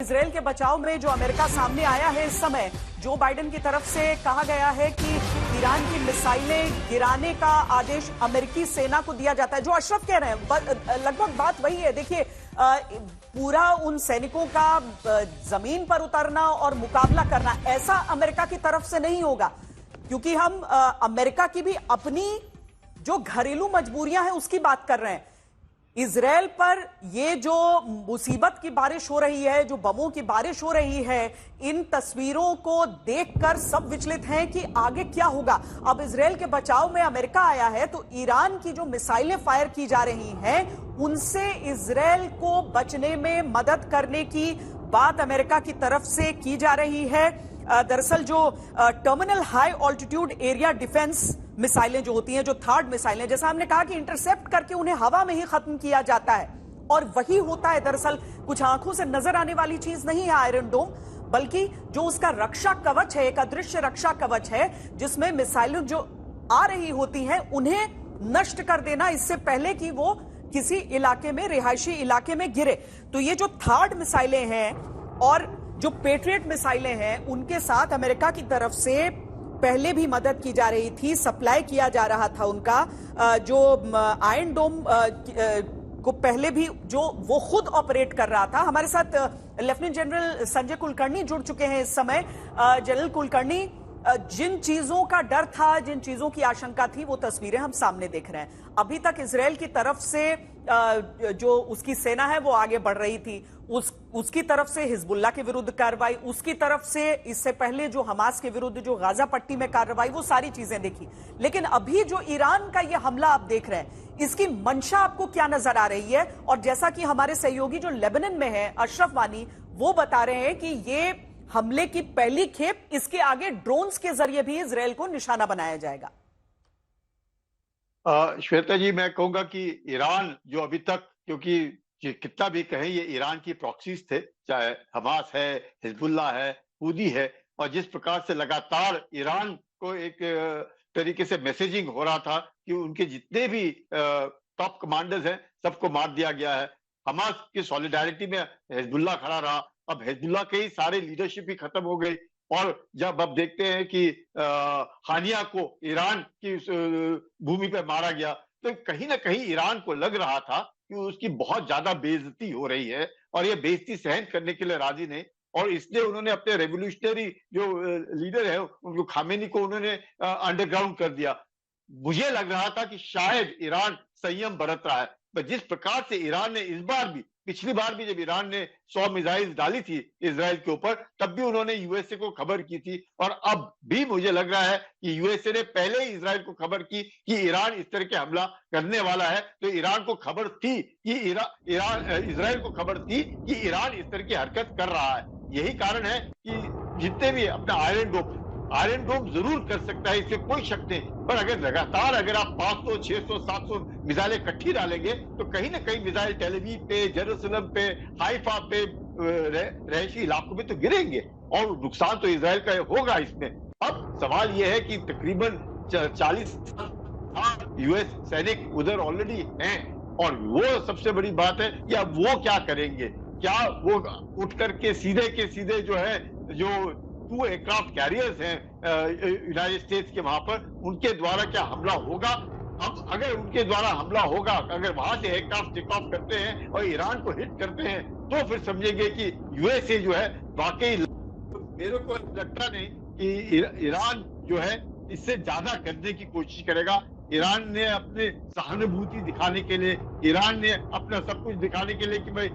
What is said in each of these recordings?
Israel के बचाव में जो अमेरिका सामने आया है इस समय, जो बाइडेन की तरफ से कहा गया है कि ईरान की मिसाइलें गिराने का आदेश अमेरिकी सेना को दिया जाता है। जो अशरफ कह रहे हैं लगभग बात वही है। देखिए, पूरा उन सैनिकों का जमीन पर उतरना और मुकाबला करना ऐसा अमेरिका की तरफ से नहीं होगा, क्योंकि हम अमेरिका की भी अपनी जो घरेलू मजबूरियां हैं उसकी बात कर रहे हैं। इजराइल पर ये जो मुसीबत की बारिश हो रही है, जो बमों की बारिश हो रही है, इन तस्वीरों को देखकर सब विचलित हैं कि आगे क्या होगा। अब इजराइल के बचाव में अमेरिका आया है, तो ईरान की जो मिसाइलें फायर की जा रही हैं उनसे इजराइल को बचने में मदद करने की बात अमेरिका की तरफ से की जा रही है। दरअसल जो terminal high altitude area defence मिसाइलें जो होती हैं, जो थर्ड मिसाइलें, जैसा हमने कहा कि इंटरसेप्ट करके उन्हें हवा में ही खत्म किया जाता है, और वही होता है दरअसल। कुछ आंखों से नजर आने वाली चीज नहीं है आयरन डोम, बल्कि जो उसका रक्षा कवच है, एक अदृश्य रक्षा कवच है, जिसमें मिसाइलें जो आ रही होती हैं उन्हें नष्ट कर देना इससे पहले कि वो किसी इलाके में, रिहायशी इलाके में गिरे। तो ये जो थर्ड मिसाइलें हैं और जो पेट्रियट मिसाइलें हैं, उनके साथ अमेरिका की तरफ से पहले भी मदद की जा रही थी, सप्लाई किया जा रहा था उनका। जो आयरन डोम को पहले भी जो वो खुद ऑपरेट कर रहा था। हमारे साथ लेफ्टिनेंट जनरल संजय कुलकर्णी जुड़ चुके हैं इस समय। जनरल कुलकर्णी, जिन चीजों का डर था, जिन चीजों की आशंका थी, वो तस्वीरें हम सामने देख रहे हैं। अभी तक इजराइल की तरफ से जो उसकी सेना है वो आगे बढ़ रही थी, उसकी तरफ से हिजबुल्लाह के विरुद्ध कार्रवाई, उसकी तरफ से इससे पहले जो हमास के विरुद्ध जो गाजा पट्टी में कार्रवाई, वो सारी चीजें देखी। लेकिन अभी जो ईरान का ये हमला आप देख रहे हैं, इसकी मंशा आपको क्या नजर आ रही है? और जैसा कि हमारे सहयोगी जो लेबनान में है अशरफ वानी, वो बता रहे हैं कि ये हमले की पहली खेप, इसके आगे ड्रोन्स के जरिए भी इजराइल को निशाना बनाया जाएगा। श्वेता जी, मैं कहूंगा कि ईरान जो अभी तक, क्योंकि कितना भी कहें ये ईरान की प्रॉक्सीज थे, चाहे हमास है, हिजबुल्लाह है, हूदी है, और जिस प्रकार से लगातार ईरान को एक तरीके से मैसेजिंग हो रहा था कि उनके जितने भी टॉप कमांडर्स हैं सबको मार दिया गया है। हमास की सॉलिडारिटी में हिजबुल्लाह खड़ा रहा। अब हिजबुल्लाह के ही सारे लीडरशिप भी खत्म हो गई, और जब अब देखते हैं कि हानिया को ईरान की भूमि पर मारा गया, तो कहीं ना कहीं ईरान को लग रहा था कि उसकी बहुत ज्यादा बेइज्जती हो रही है, और ये बेइज्जती सहन करने के लिए राजी नहीं। और इसलिए उन्होंने अपने रेवोल्यूशनरी जो लीडर है उनको, खामेनी को, उन्होंने अंडरग्राउंड कर दिया। मुझे लग रहा था कि शायद ईरान संयम बरत रहा है, पर जिस प्रकार से ईरान ने इस बार भी, पिछली बार भी जब ईरान ने 100 मिसाइल डाली थी इजराइल के ऊपर, तब भी उन्होंने यूएसए को खबर की थी, और अब भी मुझे लग रहा है कि यूएसए ने पहले ही इजराइल को खबर की कि ईरान इस तरह के हमला करने वाला है। तो ईरान को खबर थी कि इजराइल को खबर थी कि ईरान इस तरह की हरकत कर रहा है। यही कारण है कि जितने भी अपना आयरन डोम जरूर कर सकता है, इसमें कोई शक नहीं, पर अगर लगातार अगर आप 500, 600, 700 मिसाइलें इकट्ठी डालेंगे तो कहीं ना कहीं मिसाइल टेल अवीव पे, जेरूसलम पे, हाइफा पे, रहायशी इलाकों में तो गिरेंगे, और नुकसान तो इजराइल का होगा इसमें। अब सवाल यह है कि तकरीबन 40 यूएस सैनिक उधर ऑलरेडी हैं, और वो सबसे बड़ी बात है कि अब वो क्या करेंगे। क्या वो उठ करके सीधे के सीधे जो है, जो 2 एयरक्राफ्ट कैरियर्स हैं यूनाइटेड स्टेट्स के, वहां पर उनके द्वारा क्या हमला होगा? अब अगर उनके द्वारा हमला होगा, अगर वहां से एयरक्राफ्ट टेक ऑफ करते हैं और ईरान को हिट करते हैं, तो फिर समझेंगे कि यूएसए जो है वाकई, मेरे को लगता नहीं कि ईरान जो है इससे ज्यादा करने की कोशिश करेगा। ईरान ने अपने सहानुभूति दिखाने के लिए, ईरान ने अपना सब कुछ दिखाने के लिए कि भाई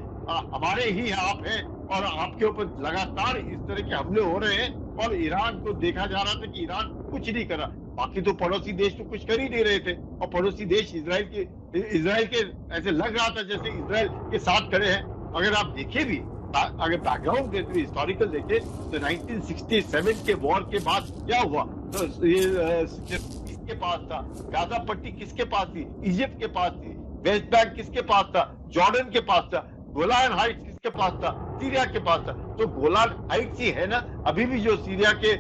हमारे ही आप हैं, और आपके ऊपर लगातार इस तरह के हमले हो रहे हैं, और ईरान को देखा जा रहा था कि ईरान कुछ नहीं कर रहा। बाकी तो पड़ोसी देश तो कुछ कर ही नहीं रहे थे, और पड़ोसी देश इजराइल के ऐसे लग रहा था जैसे इजराइल के साथ खड़े हैं। अगर आप देखें भी, अगर बैकग्राउंड देते, हिस्टोरिकल देखे, तो 1967 के वॉर के बाद क्या हुआ, तो ये किसके पास था, गाजा पट्टी किसके पास थी, इजिप्ट के पास थी, वेस्ट बैंक किसके पास था, जॉर्डन के पास था, गोलान हाइट्स किसके पास था, सीरिया के पास था। तो गोलान हाइट्स ही है ना अभी भी जो सीरिया के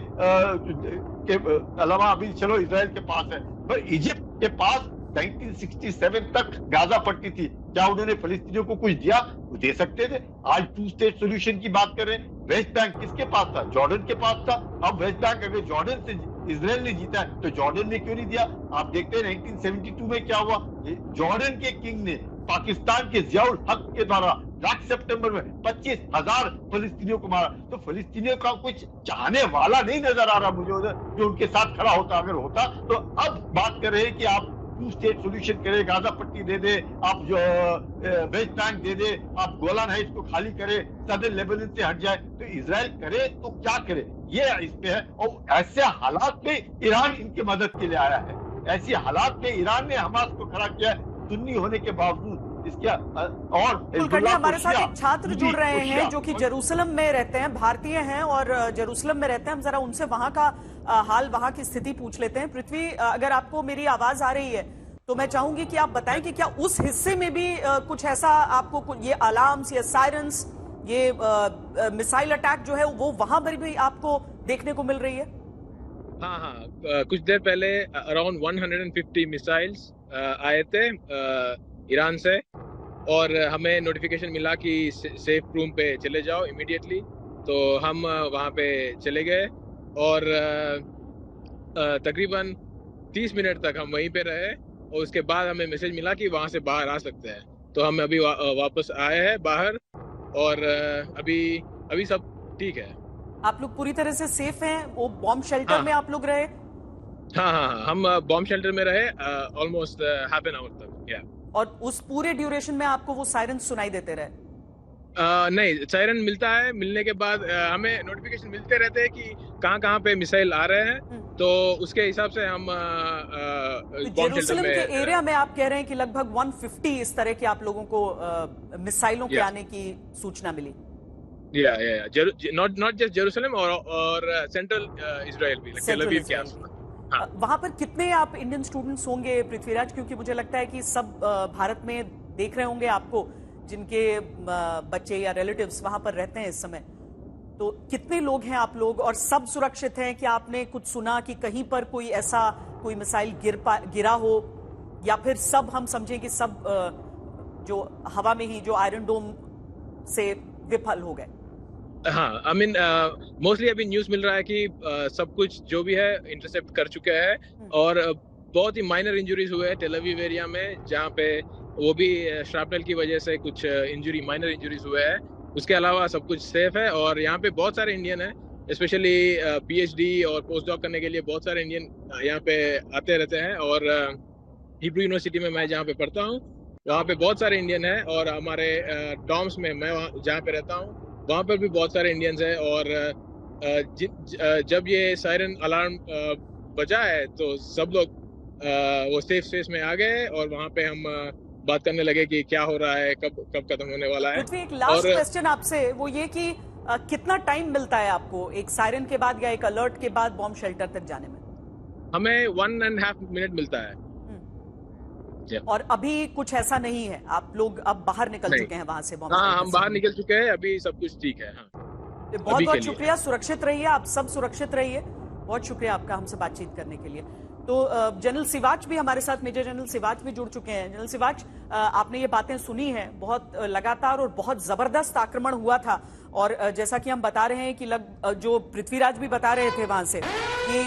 अलावा अभी चलो इजराइल के पास है, पर इजिप्ट के पास 1967 तक गाजा पट्टी थी। क्या उन्होंने फिलिस्तीनियों को कुछ दिया? वो दे सकते थे। आज 2 स्टेट सोल्यूशन की बात कर रहे हैं। वेस्ट बैंक किसके पास था? जॉर्डन के पास था। अब वेस्ट बैंक अगर जॉर्डन से इजराइल ने जीता है तो जॉर्डन ने क्यों नहीं दिया? आप देखते हैं 1972 में क्या हुआ, जॉर्डन के किंग ने पाकिस्तान के जियाउल हक के द्वारा लास्ट सितंबर में 25,000 फलस्तीनियों को मारा। तो फलस्तीनियों का कुछ चाहने वाला नहीं नजर आ रहा मुझे उधर जो उनके साथ खड़ा होता। अगर होता तो अब बात कर रहे हैं कि आप 2 स्टेट सोल्यूशन करें, गाजा पट्टी दे दे, आप जो वेस्ट बैंक दे दे, आप गोलान हाइट्स को खाली करे, सदर्न लेबनान से हट जाए। तो इजराइल करे तो क्या करे, ये इस पे है। और ऐसे हालात में ईरान इनकी मदद के लिए आया है। ऐसी हालात में ईरान ने हमास को खड़ा किया है, सुन्नी होने के बावजूद। इसके और हमारे साथ एक छात्र जुड़ रहे हैं जो कि जेरूसलम में रहते हैं, भारतीय हैं और जेरूसलम में रहते हैं। हम जरा उनसे वहां का हाल, वहां की स्थिति पूछ लेते हैं। पृथ्वी, अगर आपको मेरी आवाज आ रही है तो मैं चाहूंगी कि आप बताएं कि क्या उस हिस्से में भी कुछ ऐसा आपको ये अलार्म्स या सायरन्स, ये मिसाइल अटैक जो है वो वहां पर भी आपको देखने को मिल रही है? हाँ, कुछ देर पहले अराउंड 150 मिसाइल्स आए थे ईरान से, और हमें नोटिफिकेशन मिला कि सेफ रूम पे चले जाओ इमीडिएटली। तो हम वहाँ पे चले गए और तकरीबन 30 मिनट तक हम वहीं पे रहे, और उसके बाद हमें मैसेज मिला कि वहाँ से बाहर आ सकते हैं। तो हम अभी वापस आए हैं बाहर, और अभी सब ठीक है। आप लोग पूरी तरह से सेफ हैं? वो बॉम्ब शेल्टर में आप लोग रहे? हाँ, हम बॉम्ब शेल्टर में रहे ऑलमोस्ट हाफ एन आवर तक। या और उस पूरे ड्यूरेशन में आपको वो सायरन सुनाई देते रहे? नहीं, सायरन मिलता है, मिलने के बाद हमें नोटिफिकेशन मिलते रहते हैं कि कहाँ पे मिसाइल आ रहे हैं। तो उसके हिसाब से हम जेरूसलम के एरिया में आप कह रहे हैं कि लगभग 150 इस तरह के आप लोगों को मिसाइलों के आने की सूचना मिली? नॉट जस्ट जेरूसलम और सेंट्रल इजराइल भी, टेल अवीव के आसपास। हाँ। वहां पर कितने आप इंडियन स्टूडेंट्स होंगे पृथ्वीराज? क्योंकि मुझे लगता है कि सब भारत में देख रहे होंगे आपको, जिनके बच्चे या रिलेटिव्स वहां पर रहते हैं इस समय। तो कितने लोग हैं आप लोग, और सब सुरक्षित हैं? कि आपने कुछ सुना कि कहीं पर कोई मिसाइल गिरा हो, या फिर सब हम समझें कि सब जो हवा में ही जो आयरन डोम से विफल हो गए? हाँ, आई मीन मोस्टली अभी न्यूज़ मिल रहा है कि सब कुछ जो भी है इंटरसेप्ट कर चुके हैं, और बहुत ही माइनर इंजरीज हुए हैं टेल अवीव एरिया में, जहाँ पे वो भी श्रापनल की वजह से कुछ माइनर इंजरीज हुए हैं। उसके अलावा सब कुछ सेफ है। और यहाँ पे बहुत सारे इंडियन हैं, स्पेशली पीएचडी और पोस्ट डॉक करने के लिए बहुत सारे इंडियन यहाँ पे आते रहते हैं। और हिब्रू यूनिवर्सिटी में मैं जहाँ पे पढ़ता हूँ, वहाँ पे बहुत सारे इंडियन हैं। और हमारे डॉम्स में मैं जहाँ पे रहता हूँ वहाँ पर भी बहुत सारे इंडियंस हैं। और जब ये सायरन अलार्म बजा है तो सब लोग वो सेफ स्पेस में आ गए, और वहाँ पे हम बात करने लगे कि क्या हो रहा है, कब खत्म होने वाला है। एक लास्ट क्वेश्चन आपसे, वो ये कि कितना टाइम मिलता है आपको एक सायरन के बाद या एक अलर्ट के बाद बॉम्ब शेल्टर तक जाने में? हमें 1.5 मिनट मिलता है। और अभी कुछ ऐसा नहीं है? आप लोग अब बाहर निकल चुके हैं वहां से? हाँ, हम बाहर निकल चुके हैं, अभी सब कुछ ठीक है। हाँ, बहुत बहुत शुक्रिया, सुरक्षित रहिए, आप सब सुरक्षित रहिए। बहुत शुक्रिया आपका हमसे बातचीत करने के लिए। तो जनरल सिवाच भी हमारे साथ, मेजर जनरल सिवाच भी जुड़ चुके हैं। जनरल सिवाच, आपने ये बातें सुनी हैं, बहुत लगातार और बहुत जबरदस्त आक्रमण हुआ था, और जैसा कि हम बता रहे हैं कि जो पृथ्वीराज भी बता रहे थे वहां से कि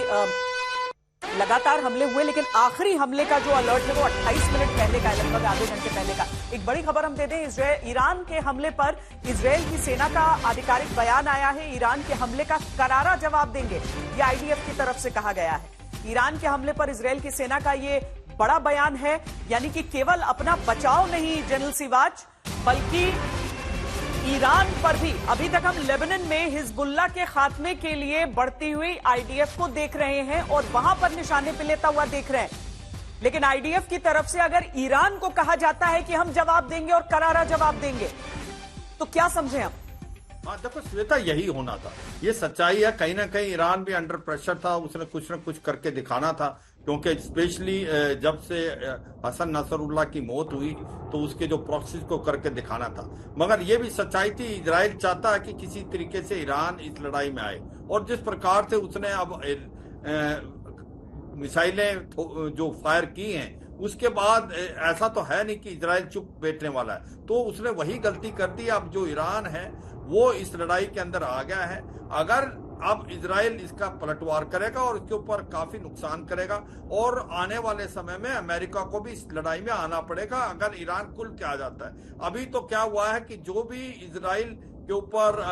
लगातार हमले हुए, लेकिन आखिरी हमले का जो अलर्ट है वो 28 मिनट पहले का है, लगभग आधे घंटे पहले का। एक बड़ी खबर हम दे दें, ईरान के हमले पर इजरायल की सेना का आधिकारिक बयान आया है। ईरान के हमले का करारा जवाब देंगे, ये आईडीएफ की तरफ से कहा गया है। ईरान के हमले पर इजरायल की सेना का ये बड़ा बयान है, यानी कि केवल अपना बचाव नहीं जनरल सिवाच, बल्कि ईरान पर भी। अभी तक हम लेबनान में हिजबुल्लाह के खात्मे के लिए बढ़ती हुई आईडीएफ को देख रहे हैं और वहां पर निशाने पे लेता हुआ देख रहे हैं, लेकिन आईडीएफ की तरफ से अगर ईरान को कहा जाता है कि हम जवाब देंगे और करारा जवाब देंगे, तो क्या समझें हम? हाँ, देखो श्वेता, यही होना था, ये सच्चाई है। कहीं ना कहीं ईरान भी अंडर प्रेशर था, उसने कुछ ना कुछ करके दिखाना था, क्योंकि स्पेशली जब से हसन नसरुल्लाह की मौत हुई तो उसके जो प्रॉक्सीज को करके दिखाना था। मगर ये भी सच्चाई थी, इजराइल चाहता है कि किसी तरीके से ईरान इस लड़ाई में आए, और जिस प्रकार से उसने अब मिसाइलें जो फायर की हैं उसके बाद ऐसा तो है नहीं कि इजराइल चुप बैठने वाला है, तो उसने वही गलती कर दी। अब जो ईरान है वो इस लड़ाई के अंदर आ गया है। अगर अब इजराइल इसका पलटवार करेगा और इसके ऊपर काफी नुकसान करेगा, और आने वाले समय में अमेरिका को भी इस लड़ाई में आना पड़ेगा अगर ईरान खुल के आ जाता है। अभी तो क्या हुआ है कि जो भी इजराइल के ऊपर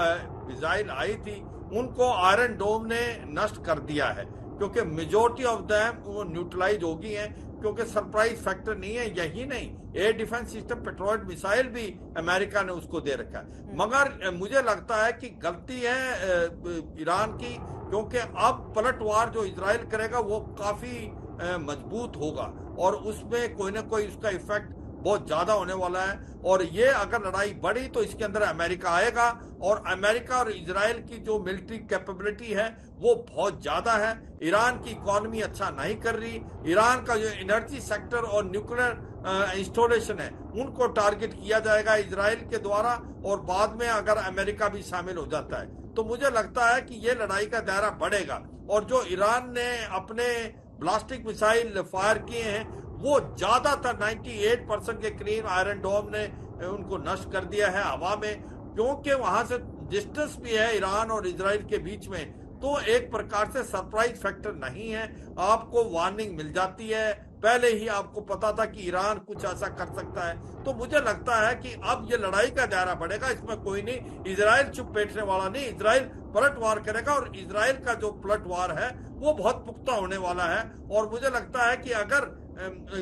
मिसाइल आई थी उनको आयरन डोम ने नष्ट कर दिया है, क्योंकि मेजोरिटी ऑफ देम वो न्यूट्रलाइज हो गई हैं, क्योंकि सरप्राइज फैक्टर नहीं है। यही नहीं, एयर डिफेंस सिस्टम पेट्रोइड मिसाइल भी अमेरिका ने उसको दे रखा है। मगर मुझे लगता है कि गलती है ईरान की, क्योंकि अब पलटवार जो इजराइल करेगा वो काफी मजबूत होगा और उसमें कोई ना कोई उसका इफेक्ट बहुत ज्यादा होने वाला है। और ये अगर लड़ाई बढ़ी तो इसके अंदर अमेरिका आएगा, और अमेरिका और इजराइल की जो मिलिट्री कैपेबिलिटी है वो बहुत ज्यादा है। ईरान की इकोनॉमी अच्छा नहीं कर रही, ईरान का जो एनर्जी सेक्टर और न्यूक्लियर इंस्टॉलेशन है उनको टारगेट किया जाएगा इजराइल के द्वारा, और बाद में अगर अमेरिका भी शामिल हो जाता है तो मुझे लगता है कि ये लड़ाई का दायरा बढ़ेगा। और जो ईरान ने अपने ब्लास्टिक मिसाइल फायर किए हैं वो ज्यादातर 98% के करीब आयरन डोम ने उनको नष्ट कर दिया है हवा में, क्योंकि वहां से डिस्टेंस भी है ईरान और इजराइल के बीच में, तो एक प्रकार से सरप्राइज फैक्टर नहीं है। आपको वार्निंग मिल जाती है, पहले ही आपको पता था कि ईरान कुछ ऐसा कर सकता है। तो मुझे लगता है कि अब ये लड़ाई का दायरा बढ़ेगा, इसमें कोई नहीं, इजराइल चुप बैठने वाला नहीं, इजराइल पलटवार करेगा, और इजराइल का जो पलटवार है वो बहुत पुख्ता होने वाला है। और मुझे लगता है कि अगर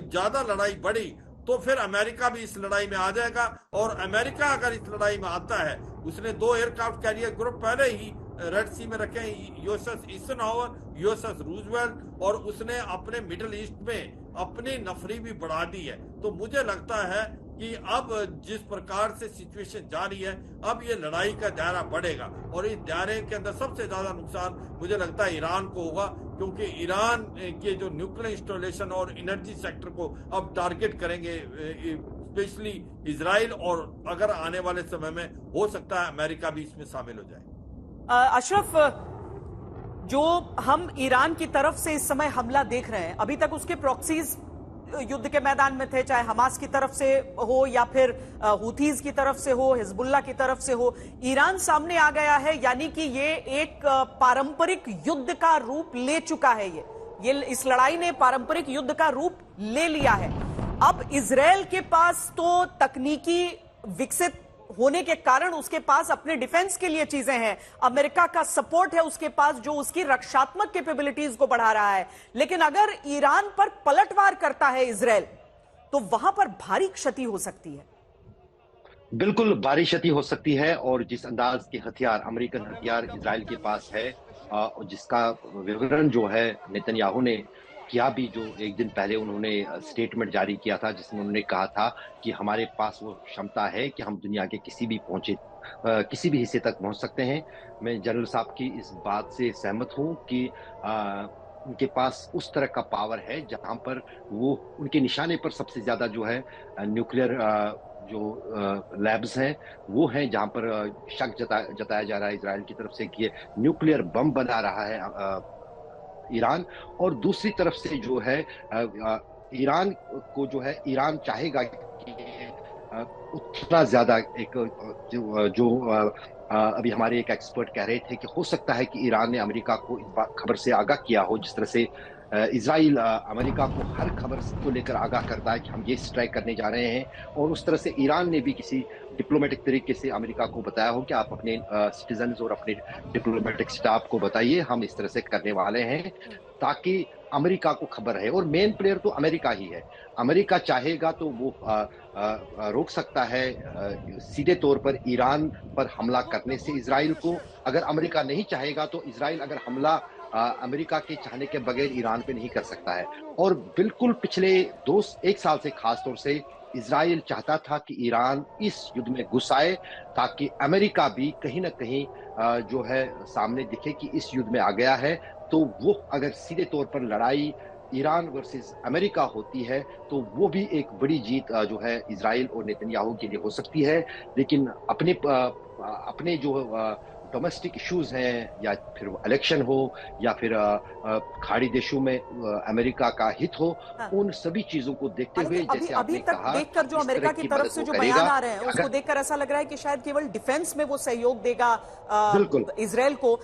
ज्यादा लड़ाई बढ़ी तो फिर अमेरिका भी इस लड़ाई में आ जाएगा, और अमेरिका अगर इस लड़ाई में आता है, उसने 2 एयरक्राफ्ट कैरियर ग्रुप पहले ही रेड सी में रखे हैं, यूएसएस ईसेनहावर, यूएसएस रूजवेल्ट, और उसने अपने मिडिल ईस्ट में अपनी नफरी भी बढ़ा दी है। तो मुझे लगता है कि अब जिस प्रकार से सिचुएशन जारी है, अब ये लड़ाई का दायरा बढ़ेगा, और इस दायरे के अंदर सबसे ज्यादा नुकसान मुझे लगता है ईरान को होगा, क्योंकि ईरान के जो न्यूक्लियर इंस्टॉलेशन और एनर्जी सेक्टर को अब टारगेट करेंगे स्पेशली इजराइल, और अगर आने वाले समय में हो सकता है अमेरिका भी इसमें शामिल हो जाए। अशरफ, जो हम ईरान की तरफ से इस समय हमला देख रहे हैं, अभी तक उसके प्रॉक्सीज युद्ध के मैदान में थे, चाहे हमास की तरफ से हो या फिर हुथीज की तरफ से हो, हिजबुल्लाह की तरफ से हो, ईरान सामने आ गया है, यानी कि ये एक पारंपरिक युद्ध का रूप ले चुका है। ये इस लड़ाई ने पारंपरिक युद्ध का रूप ले लिया है। अब इजराइल के पास तो तकनीकी विकसित होने के कारण उसके पास अपने डिफेंस के लिए चीजें हैं, अमेरिका का सपोर्ट है उसके पास जो उसकी रक्षात्मक कैपेबिलिटीज को बढ़ा रहा है। लेकिन अगर ईरान पर पलटवार करता है इजराइल, तो वहां पर भारी क्षति हो सकती है। बिल्कुल भारी क्षति हो सकती है, और जिस अंदाज के हथियार, अमेरिकन हथियार इजराइल के पास है, और जिसका विवरण जो है नेतन्याहू ने किया भी, जो एक दिन पहले उन्होंने स्टेटमेंट जारी किया था जिसमें उन्होंने कहा था कि हमारे पास वो क्षमता है कि हम दुनिया के किसी भी हिस्से तक पहुंच सकते हैं। मैं जनरल साहब की इस बात से सहमत हूं कि उनके पास उस तरह का पावर है जहां पर वो, उनके निशाने पर सबसे ज्यादा जो है न्यूक्लियर जो लैब्स हैं वो हैं, जहां पर शक जताया जा रहा है इजराइल की तरफ से कि न्यूक्लियर बम बना रहा है ईरान। और दूसरी तरफ से जो है ईरान को जो है, ईरान चाहेगा कि उतना ज्यादा एक जो अभी हमारे एक एक्सपर्ट कह रहे थे कि हो सकता है कि ईरान ने अमेरिका को इस खबर से आगाह किया हो, जिस तरह से इजराइल अमेरिका को हर खबर को लेकर आगाह करता है कि हम ये स्ट्राइक करने जा रहे हैं, और उस तरह से ईरान ने भी किसी डिप्लोमेटिक तरीके से अमेरिका को बताया हो कि आप अपने सिटीजन्स और अपने डिप्लोमेटिक स्टाफ को बताइए हम इस तरह से करने वाले हैं, ताकि अमेरिका को खबर है। और मेन प्लेयर तो अमेरिका ही है। अमेरिका चाहेगा तो वो रोक सकता है सीधे तौर पर ईरान पर हमला करने से इजराइल को। अगर अमेरिका नहीं चाहेगा तो इजराइल अगर हमला अमेरिका के चाहने के बगैर ईरान पे नहीं कर सकता है। और बिल्कुल पिछले 1 साल से खास तौर से इजराइल चाहता था कि ईरान इस युद्ध में घुस आए, ताकि अमेरिका भी कहीं ना कहीं जो है सामने दिखे कि इस युद्ध में आ गया है। तो वो अगर सीधे तौर पर लड़ाई ईरान वर्सेस अमेरिका होती है तो वो भी एक बड़ी जीत जो है इजराइल और नेतन्याहू के लिए हो सकती है। लेकिन अपने जो डोमेस्टिक इश्यूज हैं, या फिर इलेक्शन हो, या फिर खाड़ी देशों में अमेरिका का हित हो, हाँ। उन सभी चीजों को देखते हुए जैसे अभी आपने तक कहा, देखकर जो इस अमेरिका तरह की तरफ मदद से वो जो करेगा। बयान आ रहे हैं उसको अगर देखकर ऐसा लग रहा है कि शायद केवल डिफेंस में वो सहयोग देगा बिल्कुल इजराइल को,